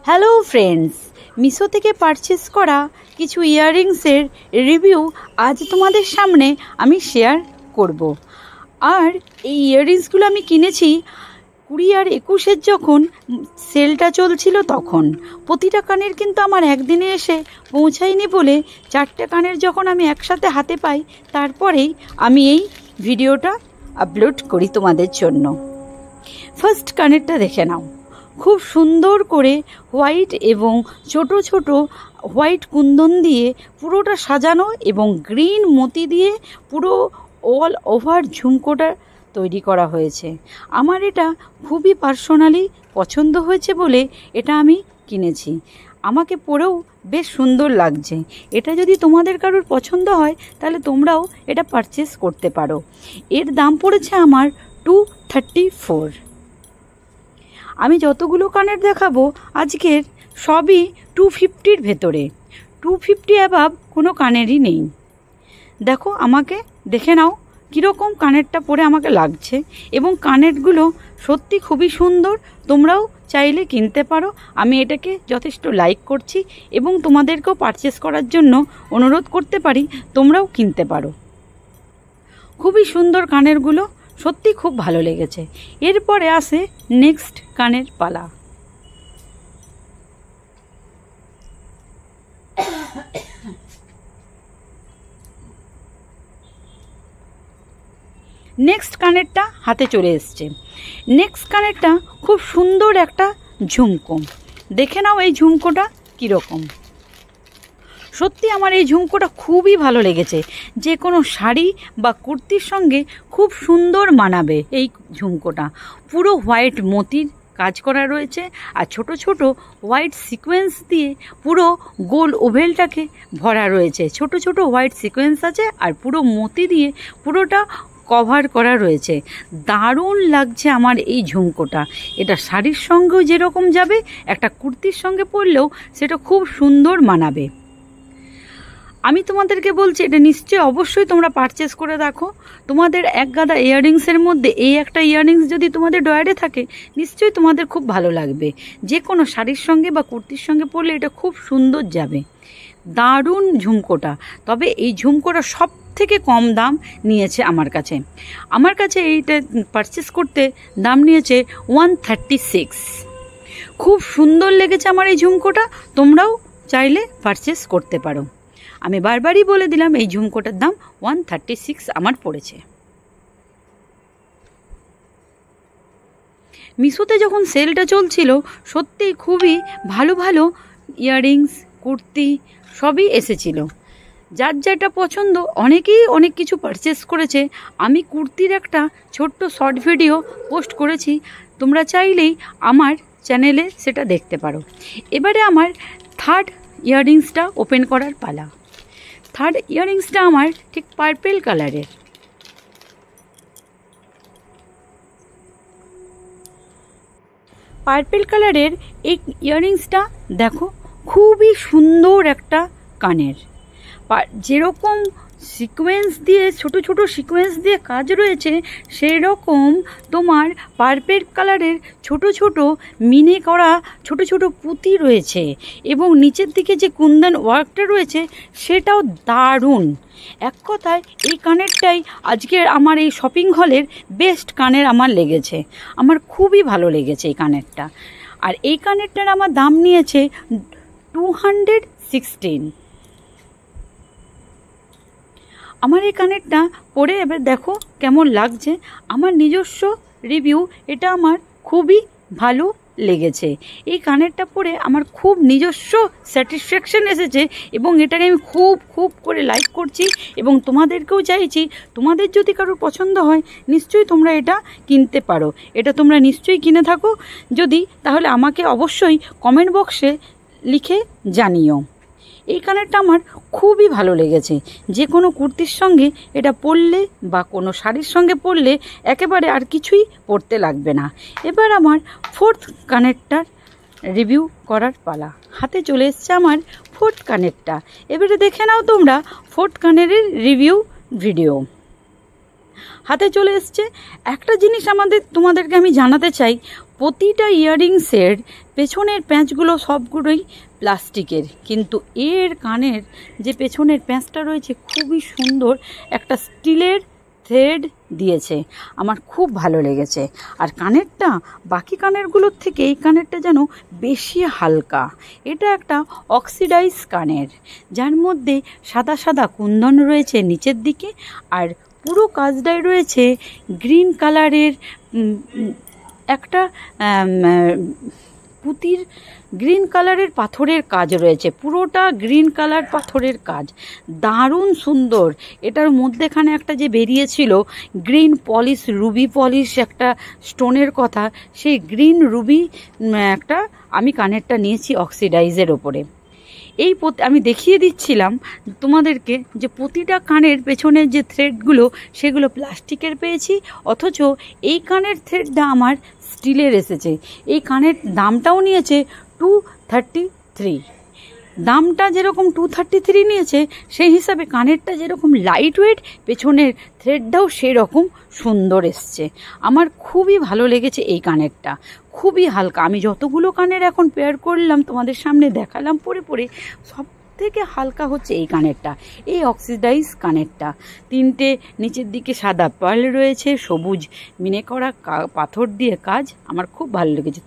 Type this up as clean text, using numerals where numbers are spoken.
Hello friends, Meesho থেকে purchase করা কিছু ইয়াররিংসের রিভিউ আজ তোমাদের সামনে আমি শেয়ার করব। আর এই ইয়াররিংসগুলো আমি কিনেছি 20 আর 21-এর যখন সেলটা চলছিল তখন। প্রতিটা কানের কিন্তু আমার একদিনে এসে পৌঁছায়নি বলে 4টে কানের যখন আমি একসাথে হাতে পাই তারপরেই আমি এই ভিডিওটা আপলোড করি তোমাদের জন্য। ফার্স্ট কানেরটা দেখে নাও, খুব সুন্দর করে হোয়াইট এবং ছোট ছোট হোয়াইট কুন্দন দিয়ে পুরোটা সাজানো এবং গ্রিন মতি দিয়ে পুরো অল ওভার ঝুমকোটা তৈরি করা হয়েছে। আমার এটা খুবই পার্সোনালি পছন্দ হয়েছে বলে এটা আমি কিনেছি। আমাকে পরেও বেশ সুন্দর লাগছে। এটা যদি তোমাদের কারোর পছন্দ হয় তাহলে তোমরাও এটা পারচেস করতে পারো। এর দাম পড়েছে আমার 234। আমি যতগুলো কানের দেখাবো আজকের সবই 250-র ভেতরে। 250 অ্যাবাভ কোনো কানেরই নেই। দেখো, আমাকে দেখে নাও কীরকম কানেরটা পরে আমাকে লাগছে, এবং কানেরগুলো সত্যি খুবই সুন্দর। তোমরাও চাইলে কিনতে পারো। আমি এটাকে যথেষ্ট লাইক করছি এবং তোমাদেরকেও পারচেস করার জন্য অনুরোধ করতে পারি, তোমরাও কিনতে পারো। খুবই সুন্দর কানেরগুলো, সত্যি খুব ভালো লেগেছে। এরপরে আসে নেক্সট কানের পালা। নেক্সট কানেরটা হাতে চলে এসছে। নেক্সট কানেরটা খুব সুন্দর একটা ঝুমকো। দেখে নাও এই ঝুমকোটা কীরকম। সত্যি আমার এই ঝুমকোটা খুবই ভালো লেগেছে। যে কোনো শাড়ি বা কুর্তির সঙ্গে খুব সুন্দর মানাবে এই ঝুমকোটা। পুরো হোয়াইট মতির কাজ করা রয়েছে আর ছোট ছোট হোয়াইট সিকোয়েন্স দিয়ে পুরো গোল ওভেলটাকে ভরা রয়েছে। ছোট ছোট হোয়াইট সিকোয়েন্স আছে আর পুরো মতি দিয়ে পুরোটা কভার করা রয়েছে। দারুণ লাগছে আমার এই ঝুমকোটা। এটা শাড়ির সঙ্গেও যেরকম যাবে, একটা কুর্তির সঙ্গে পরলেও সেটা খুব সুন্দর মানাবে। আমি তোমাদেরকে বলছি, এটা নিশ্চয়ই অবশ্যই তোমরা পারচেস করে দেখো। তোমাদের এক গাদা ইয়াররিংসের মধ্যে এই একটা ইয়াররিংস যদি তোমাদের ডয়ারে থাকে, নিশ্চয়ই তোমাদের খুব ভালো লাগবে। যে কোনো শাড়ির সঙ্গে বা কুর্তির সঙ্গে পরলে এটা খুব সুন্দর যাবে। দারুণ ঝুমকোটা। তবে এই ঝুমকোটা সব থেকে কম দাম নিয়েছে আমার কাছে এইটা পারচেস করতে দাম নিয়েছে 136। খুব সুন্দর লেগেছে আমার এই ঝুমকোটা। তোমরাও চাইলে পারচেস করতে পারো। আমি বারবারই বলে দিলাম এই ঝুমকোটার দাম 136 আমার পড়েছে। মিশোতে যখন সেলটা চলছিল সত্যিই খুবই ভালো ভালো ইয়াররিংস, কুর্তি সবই এসেছিল। যার যেটা পছন্দ, অনেকেই অনেক কিছু পারচেস করেছে। আমি কুর্তির একটা ছোট্ট শর্ট ভিডিও পোস্ট করেছি, তোমরা চাইলেই আমার চ্যানেলে সেটা দেখতে পারো। এবারে আমার থার্ড ইয়াররিংসটা ওপেন করার পালা। থার্ড ইয়াররিংসটা আমার ঠিক পার্পেল কালারের। পার্পেল কালারের এই ইয়াররিংসটা দেখো, খুবই সুন্দর একটা কানের। যেরকম সিকোয়েন্স দিয়ে ছোট ছোট সিকোয়েন্স দিয়ে কাজ রয়েছে, সেই রকম তোমার পার্পেল কালারের ছোট ছোট মিনে করা ছোট ছোট পুঁতি রয়েছে, এবং নিচের দিকে যে কুন্দন ওয়ার্কটা রয়েছে সেটাও দারুণ। এক কথায় এই কানেরটাই আজকের আমার এই শপিং হলের বেস্ট কানের আমার লেগেছে। আমার খুবই ভালো লেগেছে এই কানেরটা। আর এই কানেরটার আমার দাম নিয়েছে 216। আমার এই কানেরটা পরে এবার দেখো কেমন লাগছে। আমার নিজস্ব রিভিউ, এটা আমার খুবই ভালো লেগেছে। এই কানেরটা পরে আমার খুব নিজস্ব স্যাটিসফ্যাকশন এসেছে এবং এটাকে আমি খুব খুব করে লাইক করছি এবং তোমাদেরকেও চাইছি, তোমাদের যদি কারোর পছন্দ হয় নিশ্চয়ই তোমরা এটা কিনতে পারো। এটা তোমরা নিশ্চয়ই কিনে থাকো। যদি, তাহলে আমাকে অবশ্যই কমেন্ট বক্সে লিখে জানিও। এই কানেরটা আমার খুবই ভালো লেগেছে। যে কোনো কুর্তির সঙ্গে এটা পরলে বা কোনো শাড়ির সঙ্গে পরলে একেবারে আর কিছুই পরতে লাগবে না। এবার আমার ফোর্থ কানেরটার রিভিউ করার পালা। হাতে চলে এসছে আমার ফোর্থ কানেরটা। এবারে দেখে নাও তোমরা ফোর্থ কানেরের রিভিউ ভিডিও। হাতে চলে এসছে। একটা জিনিস তোমাদেরকে আমি জানাতে চাই, প্রতিটা ইয়াররিংসের পেছনের প্যাঁচগুলো সবগুলোই প্লাস্টিকের, কিন্তু এর কানের যে পেছনের প্যাঁচটা রয়েছে খুবই সুন্দর একটা স্টিলের থ্রেড দিয়েছে, আমার খুব ভালো লেগেছে। আর কানেরটা বাকি কানেরগুলোর থেকে এই কানেরটা যেন বেশি হালকা। এটা একটা অক্সিডাইজ কানের, যার মধ্যে সাদা সাদা কুন্দন রয়েছে নিচের দিকে, আর পুরো কাজটাই রয়েছে গ্রিন কালারের একটা পুঁতির গ্রিন কালারের পাথরের কাজ রয়েছে, পুরোটা গ্রিন কালার পাথরের কাজ, দারুণ সুন্দর। এটার মধ্যেখানে একটা যে বেরিয়েছিল গ্রিন পলিশ, রুবি পলিশ একটা স্টোনের কথা, সেই গ্রিন রুবি একটা আমি কানেরটা নিয়েছি অক্সিডাইজের ওপরে। আমি দেখিয়ে দিচ্ছিলাম তোমাদেরকে যে প্রতিটা কানের পেছনের যে থ্রেডগুলো সেগুলো প্লাস্টিকের পেয়েছি, অথচ এই কানের থ্রেডটা আমার স্টিলের এসেছে। এই কানের দামটাও নিয়েছে 233। দামটা যেরকম 233 নিয়েছে, সেই হিসাবে কানেরটা যেরকম লাইট ওয়েট, পেছনের থ্রেডটাও সেরকম সুন্দর এসছে। আমার খুবই ভালো লেগেছে এই কানেরটা, খুবই হালকা। আমি যতগুলো কানের এখন পেয়ার করলাম তোমাদের সামনে দেখালাম পরে পরে, সব থেকে হালকা হচ্ছে এই কানেরটা, এই অক্সিডাইজ কানেরটা। তিনটে নিচের দিকে সাদা পার্ল রয়েছে, সবুজ মিনে করা পাথর দিয়ে কাজ, আমার খুব ভালো লেগেছে।